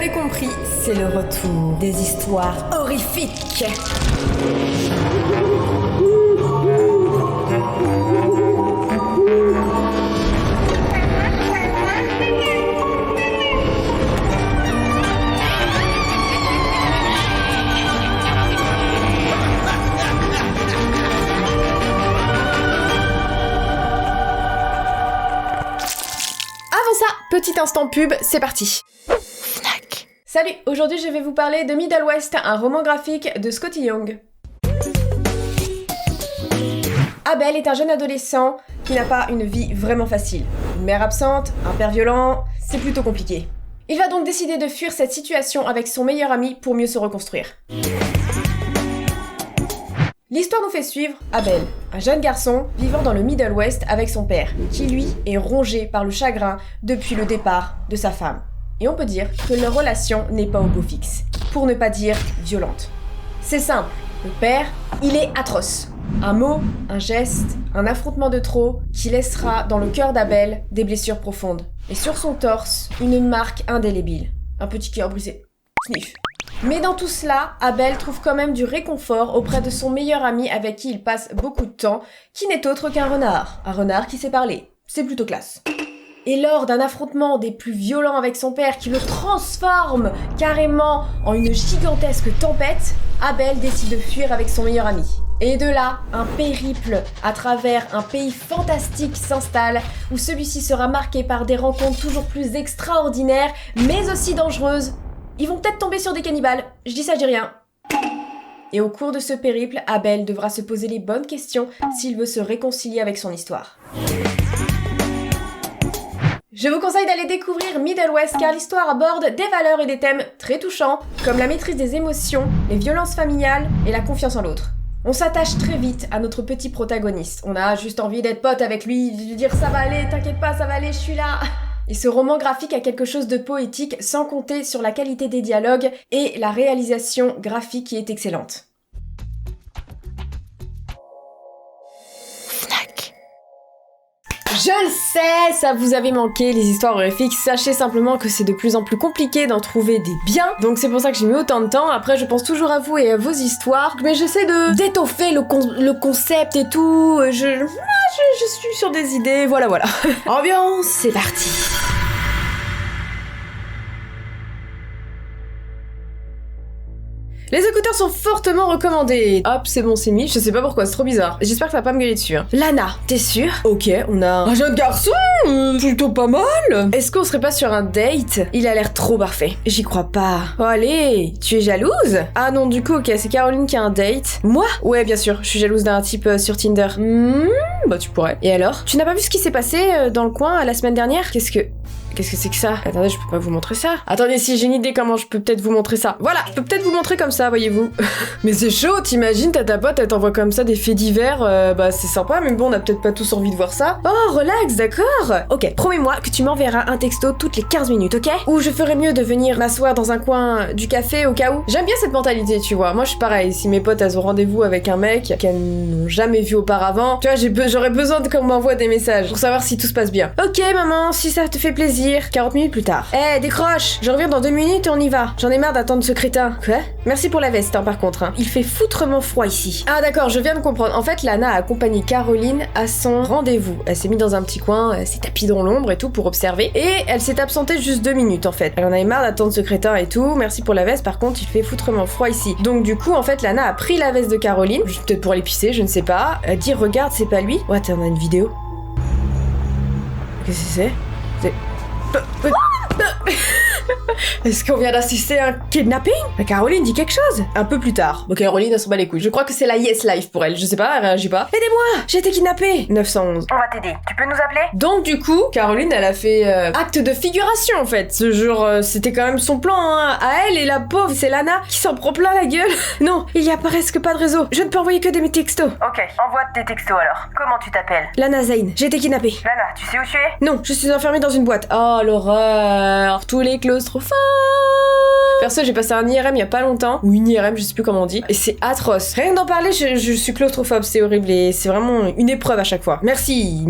l'avez compris, c'est le retour des histoires horrifiques. Petit instant pub, c'est parti. Fnac. Salut, aujourd'hui je vais vous parler de Middle West, un roman graphique de Scotty Young. Abel est un jeune adolescent qui n'a pas une vie vraiment facile. Une mère absente, un père violent, c'est plutôt compliqué. Il va donc décider de fuir cette situation avec son meilleur ami pour mieux se reconstruire. L'histoire nous fait suivre Abel, un jeune garçon vivant dans le Middle West avec son père, qui lui est rongé par le chagrin depuis le départ de sa femme. Et on peut dire que leur relation n'est pas au beau fixe, pour ne pas dire violente. C'est simple, le père, il est atroce. Un mot, un geste, un affrontement de trop qui laissera dans le cœur d'Abel des blessures profondes. Et sur son torse, une marque indélébile. Un petit cœur brisé. Sniff. Mais dans tout cela, Abel trouve quand même du réconfort auprès de son meilleur ami avec qui il passe beaucoup de temps, qui n'est autre qu'un renard. Un renard qui sait parler. C'est plutôt classe. Et lors d'un affrontement des plus violents avec son père qui le transforme carrément en une gigantesque tempête, Abel décide de fuir avec son meilleur ami. Et de là, un périple à travers un pays fantastique s'installe, où celui-ci sera marqué par des rencontres toujours plus extraordinaires, mais aussi dangereuses. Ils vont peut-être tomber sur des cannibales, je dis ça, je dis rien. Et au cours de ce périple, Abel devra se poser les bonnes questions s'il veut se réconcilier avec son histoire. Je vous conseille d'aller découvrir Middle West car l'histoire aborde des valeurs et des thèmes très touchants, comme la maîtrise des émotions, les violences familiales et la confiance en l'autre. On s'attache très vite à notre petit protagoniste. On a juste envie d'être pote avec lui, de lui dire ça va aller, t'inquiète pas, ça va aller, je suis là. Et ce roman graphique a quelque chose de poétique, sans compter sur la qualité des dialogues et la réalisation graphique qui est excellente. Fnac. Je le sais, ça vous avait manqué les histoires horrifiques, sachez simplement que c'est de plus en plus compliqué d'en trouver des biens, donc c'est pour ça que j'ai mis autant de temps. Après je pense toujours à vous et à vos histoires, mais j'essaie d'étoffer le concept et tout, je suis sur des idées, voilà. Ambiance, c'est parti. Les écouteurs sont fortement recommandés. Hop, c'est bon, c'est mis. Je sais pas pourquoi, c'est trop bizarre. J'espère que ça va pas me gueuler dessus. Hein. Lana, t'es sûre? Ok, on a un jeune garçon, plutôt pas mal. Est-ce qu'on serait pas sur un date? Il a l'air trop parfait. J'y crois pas. Oh allez, tu es jalouse? Ah non, du coup, ok, c'est Caroline qui a un date. Moi? Ouais, bien sûr, je suis jalouse d'un type sur Tinder. Bah tu pourrais. Et alors? Tu n'as pas vu ce qui s'est passé dans le coin la semaine dernière? Qu'est-ce que c'est que ça? Attendez, je peux pas vous montrer ça. Attendez, si j'ai une idée comment je peux peut-être vous montrer ça. Voilà, je peux peut-être vous montrer comme ça, voyez-vous. Mais c'est chaud, t'imagines, t'as ta pote, elle t'envoie comme ça des faits divers, bah c'est sympa, mais bon, on a peut-être pas tous envie de voir ça. Oh, relax, d'accord. Ok, promets-moi que tu m'enverras un texto toutes les 15 minutes, ok? Ou je ferais mieux de venir m'asseoir dans un coin du café au cas où. J'aime bien cette mentalité, tu vois. Moi, je suis pareil, si mes potes, elles ont rendez-vous avec un mec qu'elles n'ont jamais vu auparavant, tu vois, j'aurais besoin qu'on m'envoie des messages pour savoir si tout se passe bien. Ok, maman, si ça te fait plaisir. 40 minutes plus tard. Décroche! Je reviens dans 2 minutes et on y va. J'en ai marre d'attendre ce crétin. Quoi? Merci pour la veste, hein, par contre. Hein. Il fait foutrement froid ici. Ah d'accord, je viens de comprendre. En fait, Lana a accompagné Caroline à son rendez-vous. Elle s'est mise dans un petit coin, elle s'est tapie dans l'ombre et tout pour observer. Et elle s'est absentée juste 2 minutes, en fait. Elle en avait marre d'attendre ce crétin et tout. Merci pour la veste, par contre, il fait foutrement froid ici. Donc du coup, en fait, Lana a pris la veste de Caroline, peut-être pour aller pisser, je ne sais pas. Elle dit, regarde, c'est pas lui. Ouais, attends, on a une vidéo. Qu'est-ce que c'est? Est-ce qu'on vient d'assister à un kidnapping? Caroline dit quelque chose. Un peu plus tard. Bon, Caroline, elle s'en bat les couilles. Je crois que c'est la Yes Life pour elle. Je sais pas, elle réagit pas. Aidez-moi! J'ai été kidnappée! 911. On va t'aider. Tu peux nous appeler? Donc, du coup, Caroline, elle a fait acte de figuration, en fait. Ce jour, c'était quand même son plan, hein, à elle, et la pauvre, c'est Lana qui s'en prend plein la gueule. Non, il y a presque pas de réseau. Je ne peux envoyer que des textos. Ok, envoie tes textos alors. Comment tu t'appelles? Lana Zane. J'ai été kidnappée. Lana, tu sais où tu es? Non, je suis enfermée dans une boîte. Oh, l'horreur. Tous les claustrophones. Perso, j'ai passé un IRM il y a pas longtemps, ou une IRM, je sais plus comment on dit, et c'est atroce. Rien que d'en parler, je suis claustrophobe, c'est horrible, et c'est vraiment une épreuve à chaque fois. Merci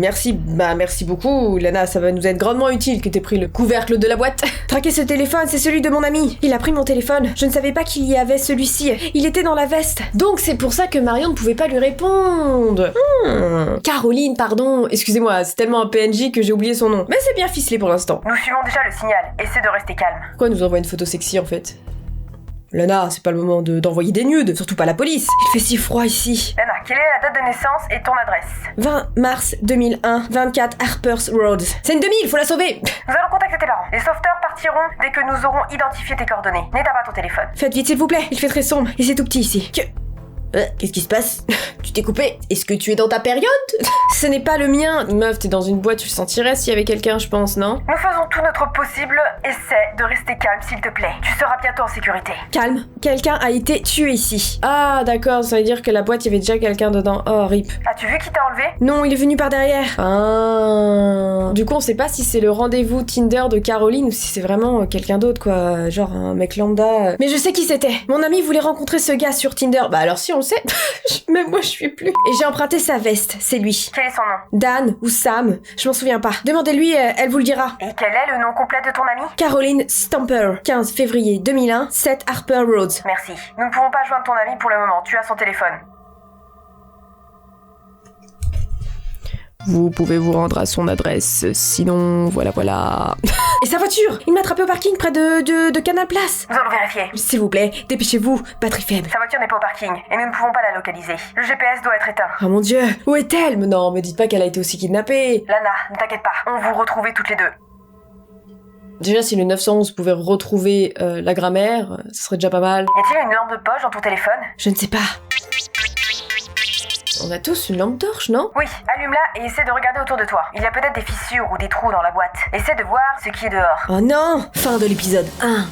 beaucoup, Lana, ça va nous être grandement utile que t'aies pris le couvercle de la boîte. Traquez ce téléphone, c'est celui de mon ami. Il a pris mon téléphone, je ne savais pas qu'il y avait celui-ci, il était dans la veste. Donc c'est pour ça que Marion ne pouvait pas lui répondre. Caroline, pardon, excusez-moi, c'est tellement un PNJ que j'ai oublié son nom. Mais c'est bien ficelé pour l'instant. Nous suivons déjà le signal. Essaie de rester calme. Pourquoi elle nous envoie une photo sexy en fait? Lana, c'est pas le moment d'envoyer des nudes, surtout pas la police. Il fait si froid ici. Lana, quelle est la date de naissance et ton adresse? 20 mars 2001, 24 Harper's Road. C'est une 2000, faut la sauver. Nous allons contacter tes parents. Les sauveteurs partiront dès que nous aurons identifié tes coordonnées. N'éteins pas ton téléphone. Faites vite s'il vous plaît, il fait très sombre et c'est tout petit ici. Qu'est-ce qui se passe? Tu t'es coupé? Est-ce que tu es dans ta période? Ce n'est pas le mien. Meuf, t'es dans une boîte, tu le sentirais s'il y avait quelqu'un, je pense, non? Nous faisons tout notre possible. Essaie de rester calme, s'il te plaît. Tu seras bientôt en sécurité. Calme. Quelqu'un a été tué ici. Ah, d'accord, ça veut dire que la boîte, il y avait déjà quelqu'un dedans. Oh, rip. As-tu vu qui t'a enlevé? Non, il est venu par derrière. Ah. Du coup, on sait pas si c'est le rendez-vous Tinder de Caroline ou si c'est vraiment quelqu'un d'autre, quoi. Genre un mec lambda. Mais je sais qui c'était. Mon ami voulait rencontrer ce gars sur Tinder. Bah alors si on le sait. Même moi, je suis plus. Et j'ai emprunté sa veste, c'est lui. Quel est son nom? Dan ou Sam, je m'en souviens pas. Demandez-lui, elle vous le dira. Et quel est le nom complet de ton ami? Caroline Stamper, 15 février 2001, 7 Harper Road. Merci. Nous ne pouvons pas joindre ton ami pour le moment. Tu as son téléphone. Vous pouvez vous rendre à son adresse, sinon voilà. Et sa voiture! Il m'a attrapé au parking près de Canal Place. Nous allons vérifier. S'il vous plaît, dépêchez-vous, batterie faible. Sa voiture n'est pas au parking et nous ne pouvons pas la localiser. Le GPS doit être éteint. Oh mon dieu, où est-elle? Mais non, me dites pas qu'elle a été aussi kidnappée. Lana, ne t'inquiète pas, on vous retrouver toutes les deux. Déjà, si le 911 pouvait retrouver la grammaire, ce serait déjà pas mal. Y a-t-il une lampe de poche dans ton téléphone? Je ne sais pas. On a tous une lampe torche, non? Oui, allume-la et essaie de regarder autour de toi. Il y a peut-être des fissures ou des trous dans la boîte. Essaie de voir ce qui est dehors. Oh non! Fin de l'épisode 1.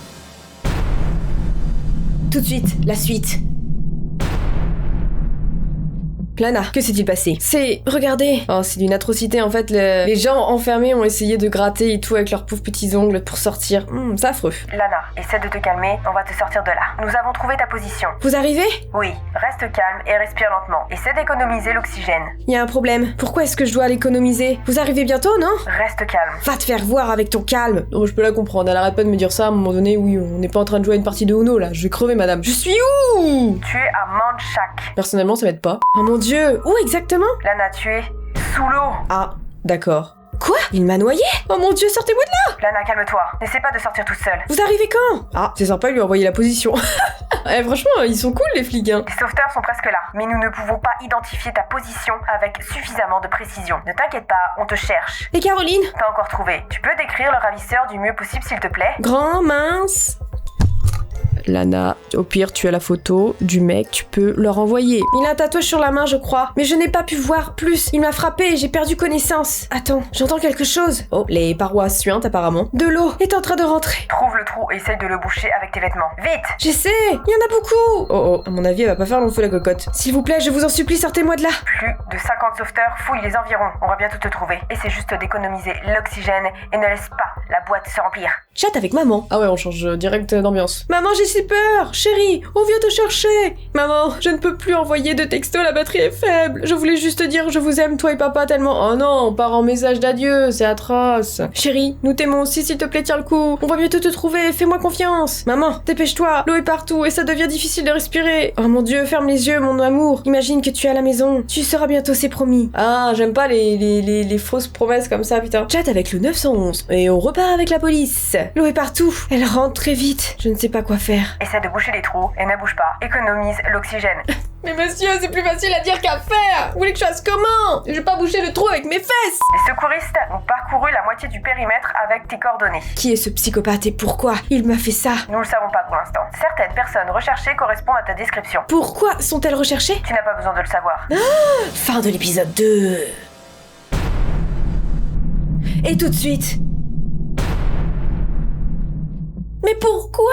Tout de suite, la suite. Lana, que s'est-il passé? Regardez. Oh, c'est d'une atrocité, en fait, les gens enfermés ont essayé de gratter et tout avec leurs pauvres petits ongles pour sortir. C'est affreux. Lana, essaie de te calmer, on va te sortir de là. Nous avons trouvé ta position. Vous arrivez? Oui, reste calme et respire lentement. Essaie d'économiser l'oxygène. Il y a un problème. Pourquoi est-ce que je dois l'économiser? Vous arrivez bientôt, non? Reste calme. Va te faire voir avec ton calme. Non, je peux la comprendre, elle arrête pas de me dire ça à un moment donné. Oui, on n'est pas en train de jouer à une partie de Uno, là. Je vais crever, madame. Je suis où? Tu es à Manchac. Personnellement, ça m'aide pas. Oh mon dieu, où exactement? Lana, tu es sous l'eau. Ah, d'accord. Quoi? Il m'a noyé? Oh mon dieu, sortez-moi de là! Lana, calme-toi. N'essaie pas de sortir toute seule. Vous arrivez quand? Ah, c'est sympa, lui envoyer la position. Franchement, ils sont cool, les flics, hein. Les sauveteurs sont presque là, mais nous ne pouvons pas identifier ta position avec suffisamment de précision. Ne t'inquiète pas, on te cherche. Et Caroline? Pas encore trouvé. Tu peux décrire le ravisseur du mieux possible, s'il te plaît? Grand, mince... Lana, au pire, tu as la photo du mec, tu peux leur envoyer. Il a un tatouage sur la main, je crois. Mais je n'ai pas pu voir plus. Il m'a frappé et j'ai perdu connaissance. Attends, j'entends quelque chose. Oh, les parois suintent apparemment. De l'eau est en train de rentrer. Trouve le trou et essaye de le boucher avec tes vêtements. Vite! J'essaie, il y en a beaucoup. Oh, à mon avis, elle va pas faire long feu la cocotte. S'il vous plaît, je vous en supplie, sortez-moi de là. Plus de 50 sauveteurs fouillent les environs. On va bientôt te trouver. Essaie juste d'économiser l'oxygène et ne laisse pas la boîte se remplir. Chat avec maman. Ah ouais, on change direct d'ambiance. Maman, j'ai si peur. Chérie, on vient te chercher. Maman, je ne peux plus envoyer de texto, la batterie est faible. Je voulais juste te dire je vous aime, toi et papa, tellement... Oh non, on part en message d'adieu, c'est atroce. Chérie, nous t'aimons aussi, s'il te plaît, tiens le coup. On va bientôt te trouver, fais-moi confiance. Maman, dépêche-toi, l'eau est partout et ça devient difficile de respirer. Oh mon Dieu, ferme les yeux, mon amour. Imagine que tu es à la maison. Tu seras bientôt, c'est promis. Ah, j'aime pas les fausses promesses comme ça, putain. Chat avec le 911 et on repart avec la police. L'eau est partout, elle rentre très vite. Je ne sais pas quoi faire. Essaie de boucher les trous et ne bouge pas. Économise l'oxygène. Mais monsieur, c'est plus facile à dire qu'à faire. Vous voulez que je fasse comment? Je vais pas boucher le trou avec mes fesses. Les secouristes ont parcouru la moitié du périmètre avec tes coordonnées. Qui est ce psychopathe et pourquoi il m'a fait ça? Nous le savons pas pour l'instant. Certaines personnes recherchées correspondent à ta description. Pourquoi sont-elles recherchées? Tu n'as pas besoin de le savoir. Fin de l'épisode 2. Et tout de suite... Mais pourquoi?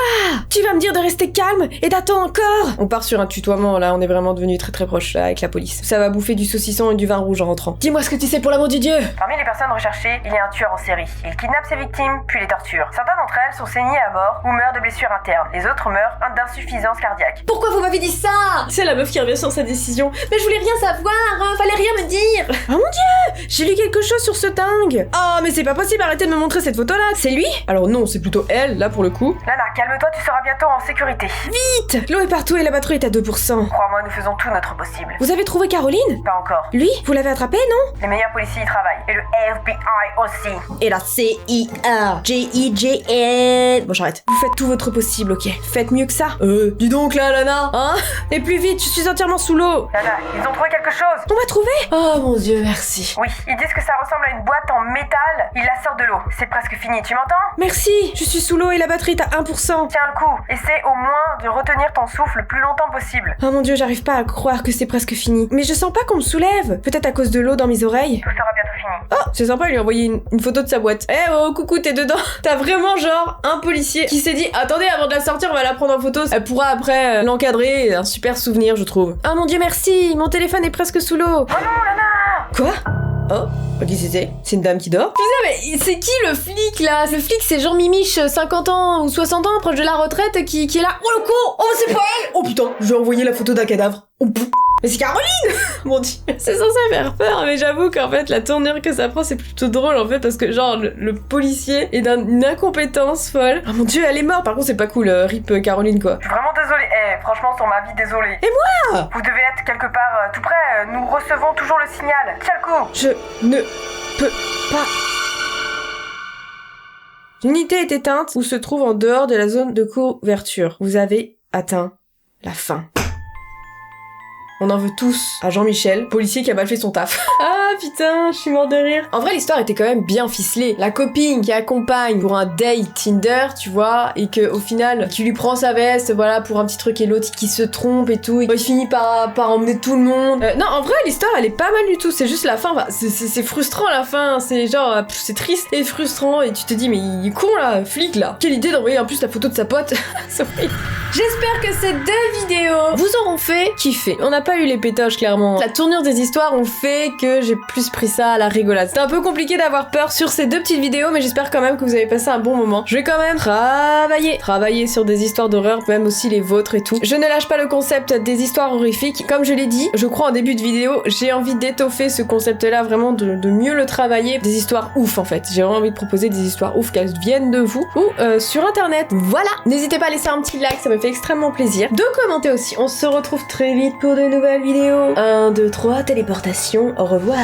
Tu vas me dire de rester calme et d'attendre encore? On part sur un tutoiement, là, on est vraiment devenu très très proche là, avec la police. Ça va bouffer du saucisson et du vin rouge en rentrant. Dis-moi ce que tu sais pour l'amour du Dieu. Parmi les personnes recherchées, il y a un tueur en série. Il kidnappe ses victimes, puis les torture. Certaines d'entre elles sont saignées à mort ou meurent de blessures internes. Les autres meurent d'insuffisance cardiaque. Pourquoi vous m'avez dit ça? C'est la meuf qui revient sur sa décision. Mais je voulais rien savoir, hein, fallait rien me dire. Oh mon Dieu, j'ai lu quelque chose sur ce dingue. Oh mais c'est pas possible, arrêtez de me montrer cette photo là. C'est lui? Alors non, c'est plutôt elle, là pour le coup. Lana, calme-toi, tu seras bientôt en sécurité. Vite, l'eau est partout et la batterie est à 2%. Crois-moi, nous faisons tout notre possible. Vous avez trouvé Caroline? Pas encore. Lui, vous l'avez attrapé, non? Les meilleurs policiers y travaillent. Et le FBI aussi. Et la CIA, J-I-J-N. Bon, j'arrête. Vous faites tout votre possible, ok? Faites mieux que ça. Dis donc là, Lana, hein? Et plus vite, je suis entièrement sous l'eau. Lana, ils ont trouvé quelque chose. On m'a trouvé? Oh mon Dieu, merci. Oui, ils disent que ça ressemble à une boîte en métal. Ils la sortent de l'eau. C'est presque fini, tu m'entends? Merci, je suis sous l'eau et la batterie est à 1%. Tiens le coup. Essaie au moins de retenir ton souffle le plus longtemps possible. Oh mon Dieu, j'arrive pas à croire que c'est presque fini. Mais je sens pas qu'on me soulève. Peut-être à cause de l'eau dans mes oreilles. Tout sera bientôt fini. Oh, c'est sympa, lui envoyer une photo de sa boîte. Eh oh, coucou, t'es dedans. T'as vraiment genre un policier qui s'est dit attendez, avant de la sortir, on va la prendre en photo. Elle pourra après l'encadrer. Un super souvenir, je trouve. Oh mon Dieu, merci. Mon téléphone est presque sous l'eau. Oh non, Lana! Quoi? Oh, qui c'est? C'est une dame qui dort? Putain, mais c'est qui le flic là? Le flic, c'est Jean Mimiche, 50 ans ou 60 ans, proche de la retraite, qui est là. Oh le con! Oh, c'est pas elle! Oh putain, je vais envoyer la photo d'un cadavre. Oh, mais c'est Caroline! Mon Dieu, c'est censé faire peur, mais j'avoue qu'en fait, la tournure que ça prend, c'est plutôt drôle en fait, parce que genre, le policier est d'une incompétence folle. Oh mon Dieu, elle est morte, par contre, c'est pas cool, rip Caroline quoi. Je suis vraiment désolée. Franchement, sur ma vie, désolée. Et moi? Vous devez être quelque part tout près. Nous recevons toujours le signal. Tiens le coup. Je ne peux pas. L'unité est éteinte ou se trouve en dehors de la zone de couverture. Vous avez atteint la fin. On en veut tous à Jean-Michel, policier qui a mal fait son taf. Ah putain, je suis mort de rire. En vrai, l'histoire était quand même bien ficelée. La copine qui accompagne pour un date Tinder, tu vois, et que au final, qui lui prend sa veste, voilà, pour un petit truc et l'autre qui se trompe et tout, et il finit par emmener tout le monde. Non, en vrai, l'histoire, elle est pas mal du tout. C'est juste la fin, enfin, c'est frustrant à la fin. C'est genre, c'est triste et frustrant, et tu te dis, mais il est con là, flic là. Quelle idée d'envoyer en plus la photo de sa pote. J'espère que ces deux vidéos vous auront fait kiffer. On n'a pas eu les pétoches clairement. La tournure des histoires ont fait que j'ai plus pris ça à la rigolade. C'était un peu compliqué d'avoir peur sur ces deux petites vidéos, mais j'espère quand même que vous avez passé un bon moment. Je vais quand même travailler sur des histoires d'horreur, même aussi les vôtres et tout. Je ne lâche pas le concept des histoires horrifiques. Comme je l'ai dit, je crois en début de vidéo, j'ai envie d'étoffer ce concept-là, vraiment de mieux le travailler. Des histoires ouf en fait. J'ai vraiment envie de proposer des histoires ouf, qu'elles viennent de vous ou sur internet. Voilà. N'hésitez pas à laisser un petit like, ça me fait extrêmement plaisir. De commenter aussi. On se retrouve très vite pour de nouvelles vidéos. 1, 2, 3, téléportation. Au revoir.